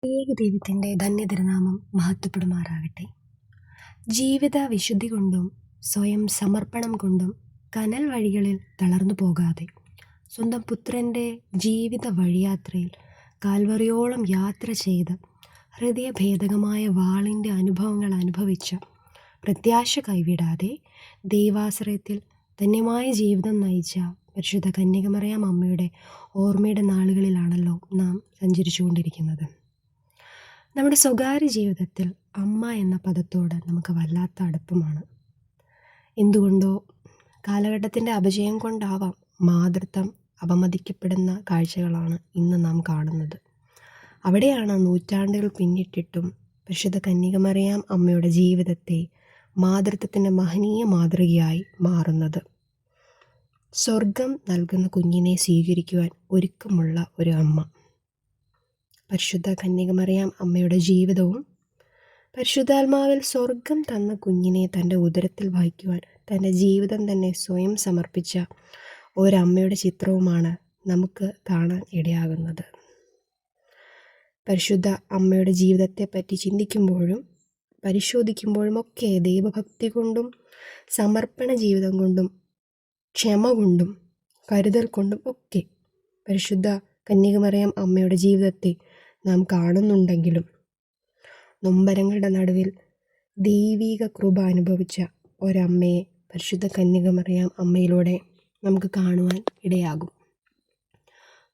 ദൈവത്തിൻ്റെ ധന്യതിരുനാമം മഹത്വപ്പെടുമാറാകട്ടെ. ജീവിത വിശുദ്ധി കൊണ്ടും സ്വയം സമർപ്പണം കൊണ്ടും കനൽ വഴികളിൽ തളർന്നു പോകാതെ സ്വന്തം പുത്രൻ്റെ ജീവിത വഴിയാത്രയിൽ കാൽവറിയോളം യാത്ര ചെയ്ത് ഹൃദയഭേദകമായ വാളിൻ്റെ അനുഭവങ്ങൾ അനുഭവിച്ച പ്രത്യാശ കൈവിടാതെ ദൈവാശ്രയത്തിൽ ധന്യമായ ജീവിതം നയിച്ച പരിശുദ്ധ കന്യകമറിയാം അമ്മയുടെ ഓർമ്മയുടെ നാളുകളിലാണല്ലോ നാം സഞ്ചരിച്ചുകൊണ്ടിരിക്കുന്നത്. നമ്മുടെ സ്വകാര്യ ജീവിതത്തിൽ അമ്മ എന്ന പദത്തോട് നമുക്ക് വല്ലാത്ത അടുപ്പമാണ്. എന്തുകൊണ്ടോ കാലഘട്ടത്തിൻ്റെ അപജയം കൊണ്ടാവാം മാതൃത്വം അപമതിക്കപ്പെടുന്ന കാഴ്ചകളാണ് ഇന്ന് നാം കാണുന്നത്. അവിടെയാണ് നൂറ്റാണ്ടുകൾ പിന്നിട്ടിട്ടും പരിശുദ്ധ കന്യകമറിയാം അമ്മയുടെ ജീവിതത്തെ മാതൃത്വത്തിൻ്റെ മഹനീയ മാതൃകയായി മാറുന്നത്. സ്വർഗം നൽകുന്ന കുഞ്ഞിനെ സ്വീകരിക്കുവാൻ ഒരുക്കമുള്ള ഒരു അമ്മ. പരിശുദ്ധ കന്യകമറിയാം അമ്മയുടെ ജീവിതവും പരിശുദ്ധാത്മാവിൽ സ്വർഗം തന്ന കുഞ്ഞിനെ തൻ്റെ ഉദരത്തിൽ വഹിക്കുവാൻ തൻ്റെ ജീവിതം തന്നെ സ്വയം സമർപ്പിച്ച ഒരമ്മയുടെ ചിത്രവുമാണ് നമുക്ക് കാണാൻ ഇടയാകുന്നത്. പരിശുദ്ധ അമ്മയുടെ ജീവിതത്തെപ്പറ്റി ചിന്തിക്കുമ്പോഴും പരിശോധിക്കുമ്പോഴുമൊക്കെ ദൈവഭക്തി കൊണ്ടും സമർപ്പണ ജീവിതം കൊണ്ടും ക്ഷമ കൊണ്ടും കരുതൽ കൊണ്ടും ഒക്കെ പരിശുദ്ധ കന്യകമറിയാം അമ്മയുടെ ജീവിതത്തെ നാം കാണുന്നുണ്ടെങ്കിലും നൊമ്പരങ്ങളുടെ നടുവിൽ ദൈവിക കൃപ അനുഭവിച്ച ഒരമ്മയെ പരിശുദ്ധ കന്യകമറിയാം അമ്മയിലൂടെ നമുക്ക് കാണുവാൻ ഇടയാകും.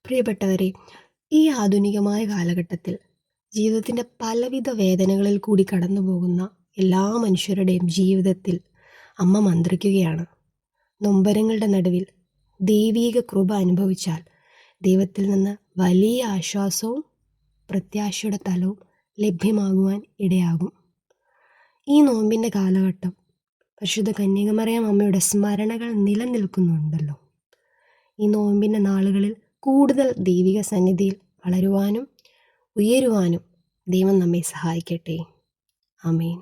പ്രിയപ്പെട്ടവരെ, ഈ ആധുനികമായ കാലഘട്ടത്തിൽ ജീവിതത്തിൻ്റെ പലവിധ വേദനകളിൽ കൂടി കടന്നു പോകുന്ന എല്ലാ മനുഷ്യരുടെയും ജീവിതത്തിൽ അമ്മ മന്ത്രിക്കുകയാണ്. നൊമ്പരങ്ങളുടെ നടുവിൽ ദൈവിക കൃപ അനുഭവിച്ചാൽ ദൈവത്തിൽ നിന്ന് വലിയ ആശ്വാസവും പ്രത്യാശയുടെ തലവും ലഭ്യമാകുവാൻ ഇടയാകും. ഈ നോമ്പിൻ്റെ കാലഘട്ടം പരിശുദ്ധ കന്യകമറിയാം അമ്മയുടെ സ്മരണകൾ നിലനിൽക്കുന്നുണ്ടല്ലോ. ഈ നോമ്പിൻ്റെ നാളുകളിൽ കൂടുതൽ ദൈവിക സന്നിധിയിൽ വളരുവാനും ഉയരുവാനും ദൈവം നമ്മെ സഹായിക്കട്ടെ. ആമേൻ.